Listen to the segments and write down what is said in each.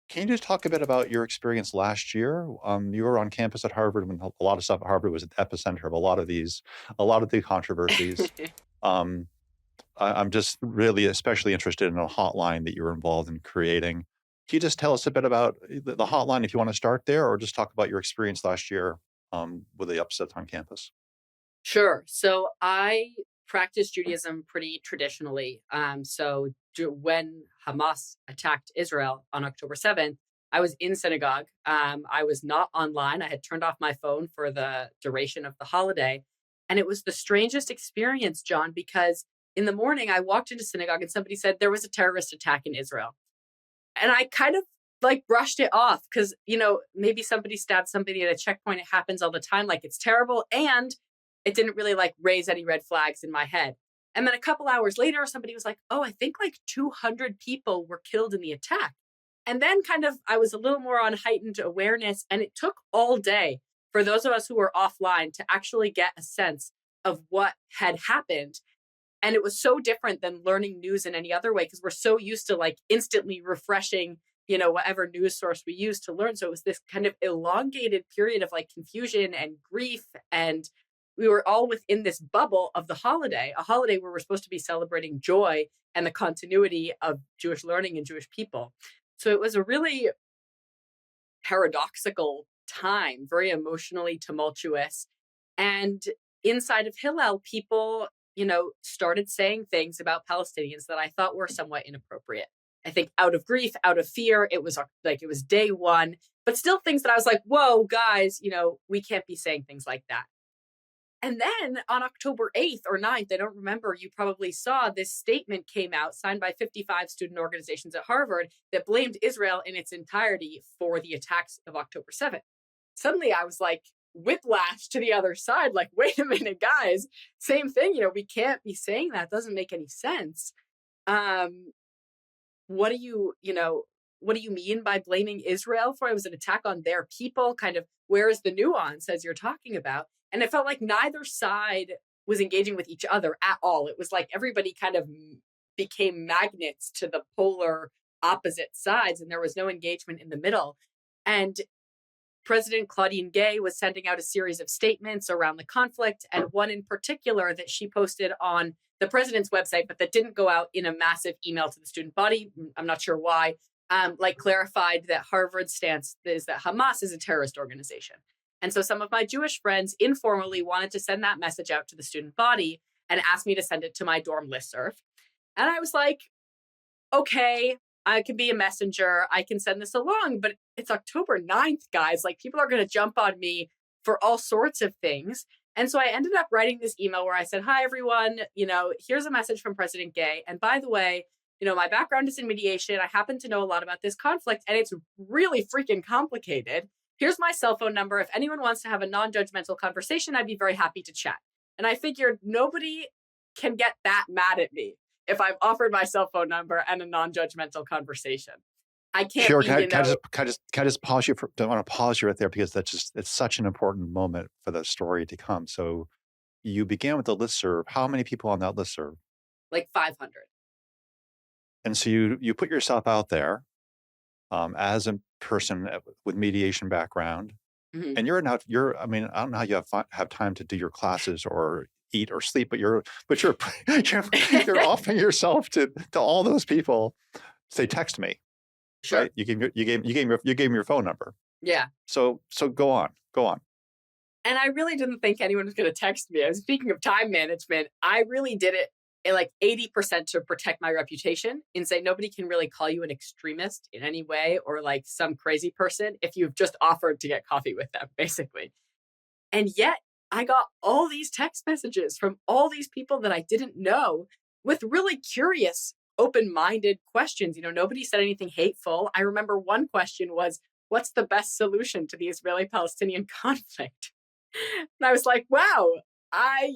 Can you just talk a bit about your experience last year? You were on campus at Harvard when a lot of stuff at Harvard was at the epicenter of a lot of the controversies. Um, I'm just really especially interested in a hotline that you were involved in creating. Can you just tell us a bit about the hotline if you want to start there, or just talk about your experience last year with the upsets on campus? Sure. So I practice Judaism pretty traditionally. When Hamas attacked Israel on October 7th, I was in synagogue. I was not online. I had turned off my phone for the duration of the holiday. And it was the strangest experience, John, because in the morning I walked into synagogue and somebody said there was a terrorist attack in Israel. And I kind of like brushed it off because, maybe somebody stabbed somebody at a checkpoint. It happens all the time. Like it's terrible. And it didn't really like raise any red flags in my head. And then a couple hours later, somebody was like, oh, I think like 200 people were killed in the attack. And then kind of I was a little more on heightened awareness. And it took all day for those of us who were offline to actually get a sense of what had happened. And it was so different than learning news in any other way because we're so used to like instantly refreshing, whatever news source we use to learn. So it was this kind of elongated period of like confusion and grief. And we were all within this bubble of the holiday, a holiday where we're supposed to be celebrating joy and the continuity of Jewish learning and Jewish people. So it was a really paradoxical time, very emotionally tumultuous. And inside of Hillel, people, started saying things about Palestinians that I thought were somewhat inappropriate. I think out of grief, out of fear, it was like it was day one, but still things that I was like, whoa, guys, we can't be saying things like that. And then on October 8th or 9th, I don't remember, you probably saw this statement came out signed by 55 student organizations at Harvard that blamed Israel in its entirety for the attacks of October 7th. Suddenly I was like, whiplash to the other side. Like, wait a minute, guys, same thing. We can't be saying that. It doesn't make any sense. Um, what do what do you mean by blaming Israel for it? Was an attack on their people? Kind of where is the nuance as you're talking about? And it felt like neither side was engaging with each other at all. It was like everybody kind of became magnets to the polar opposite sides, and there was no engagement in the middle. And President Claudine Gay was sending out a series of statements around the conflict, and one in particular that she posted on the president's website, but that didn't go out in a massive email to the student body. I'm not sure why. Clarified that Harvard's stance is that Hamas is a terrorist organization. And so some of my Jewish friends informally wanted to send that message out to the student body and asked me to send it to my dorm listserv. And I was like, okay, I can be a messenger. I can send this along, but it's October 9th, guys. Like people are going to jump on me for all sorts of things. And so I ended up writing this email where I said, hi, everyone, here's a message from President Gay. And by the way, my background is in mediation. I happen to know a lot about this conflict, and it's really freaking complicated. Here's my cell phone number. If anyone wants to have a non-judgmental conversation, I'd be very happy to chat. And I figured nobody can get that mad at me if I've offered my cell phone number and a non-judgmental conversation. I can't Sure. be, Can I just pause you for? I want to pause you right there because it's such an important moment for the story to come. So you began with the listserv. How many people on that listserv? like 500. And so you put yourself out there as a person with mediation background, Mm-hmm. and I mean, I don't know how you have time to do your classes or eat or sleep, but you're you're offering yourself to all those people. Say, text me, Sure. right? You gave me your phone number. Yeah. So go on. And I really didn't think anyone was going to text me. I was speaking of time management. I really did it in like 80% to protect my reputation and say nobody can really call you an extremist in any way or like some crazy person if you've just offered to get coffee with them, basically. And yet I got all these text messages from all these people that I didn't know with really curious, open-minded questions. Nobody said anything hateful. I remember one question was, what's the best solution to the Israeli-Palestinian conflict? And I was like, wow, I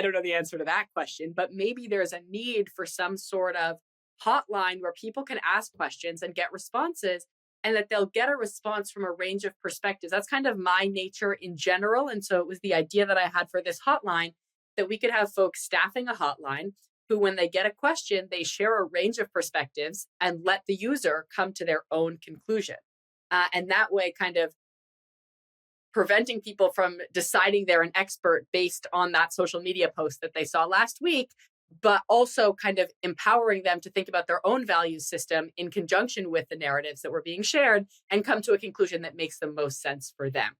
don't know the answer to that question, but maybe there's a need for some sort of hotline where people can ask questions and get responses, and that they'll get a response from a range of perspectives. That's kind of my nature in general. And so it was the idea that I had for this hotline that we could have folks staffing a hotline who, when they get a question, they share a range of perspectives and let the user come to their own conclusion. And that way, kind of preventing people from deciding they're an expert based on that social media post that they saw last week, but also kind of empowering them to think about their own value system in conjunction with the narratives that were being shared and come to a conclusion that makes the most sense for them.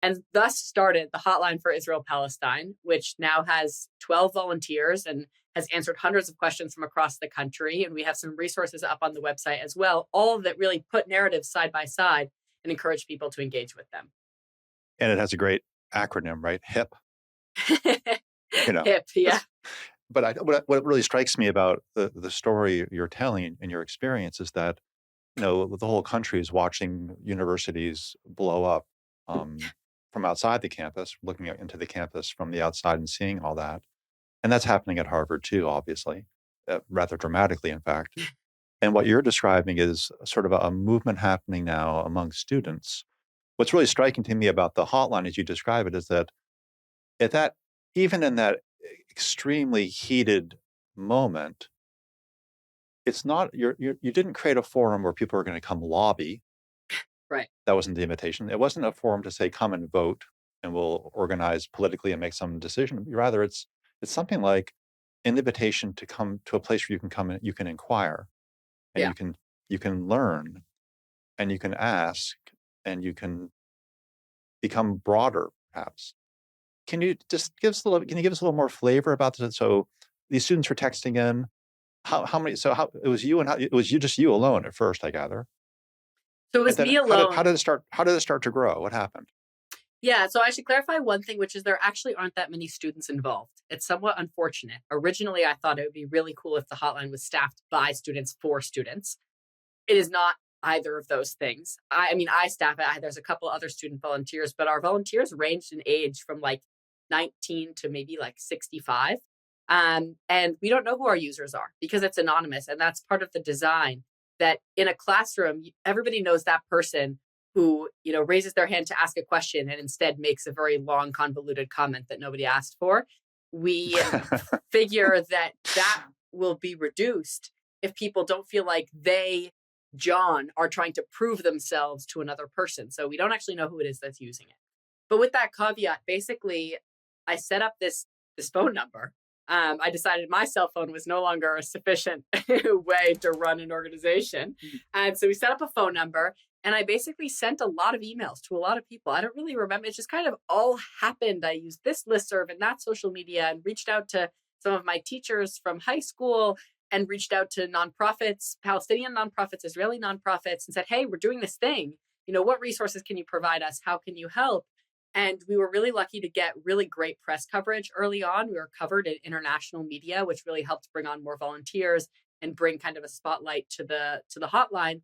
And thus started the Hotline for Israel-Palestine, which now has 12 volunteers and has answered hundreds of questions from across the country. And we have some resources up on the website as well, all that really put narratives side by side and encourage people to engage with them. And it has a great acronym, right? HIP. HIP, yeah. But what really strikes me about the story you're telling and your experience is that, the whole country is watching universities blow up from outside the campus, looking into the campus from the outside and seeing all that. And that's happening at Harvard too, obviously, rather dramatically, in fact. And what you're describing is sort of a movement happening now among students. What's really striking to me about the hotline, as you describe it, is that even in that extremely heated moment, it's not you didn't create a forum where people are going to come lobby. Right. That wasn't the invitation. It wasn't a forum to say, come and vote and we'll organize politically and make some decision. Rather, it's something like an invitation to come to a place where you can come and you can inquire and Yeah. you can learn and you can ask and you can become broader, perhaps. Can you give us a little more flavor about this? So these students were texting in. How many? So how it was you and it was just you alone at first, I gather. So it And was then me alone. how did it start? How did it start to grow? What happened? Yeah, so I should clarify one thing, which is there actually aren't that many students involved. It's somewhat unfortunate. Originally, I thought it would be really cool if the hotline was staffed by students for students. It is not either of those things. I staff it. There's a couple other student volunteers, but our volunteers ranged in age from like 19 to maybe like 65. And we don't know who our users are because it's anonymous. And that's part of the design, that in a classroom, everybody knows that person who, raises their hand to ask a question and instead makes a very long, convoluted comment that nobody asked for. We figure that will be reduced if people don't feel like John, are trying to prove themselves to another person. So we don't actually know who it is that's using it. But with that caveat, basically, I set up this phone number. I decided my cell phone was no longer a sufficient way to run an organization. And so we set up a phone number, and I basically sent a lot of emails to a lot of people. I don't really remember. It just kind of all happened. I used this listserv and that social media and reached out to some of my teachers from high school and reached out to nonprofits, Palestinian nonprofits, Israeli nonprofits, and said, hey, we're doing this thing. What resources can you provide us? How can you help? And we were really lucky to get really great press coverage early on. We were covered in international media, which really helped bring on more volunteers and bring kind of a spotlight to the hotline.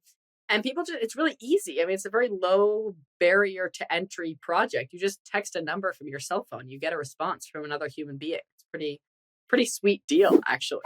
And people it's really easy. It's a very low barrier to entry project. You just text a number from your cell phone. You get a response from another human being. It's pretty sweet deal, actually.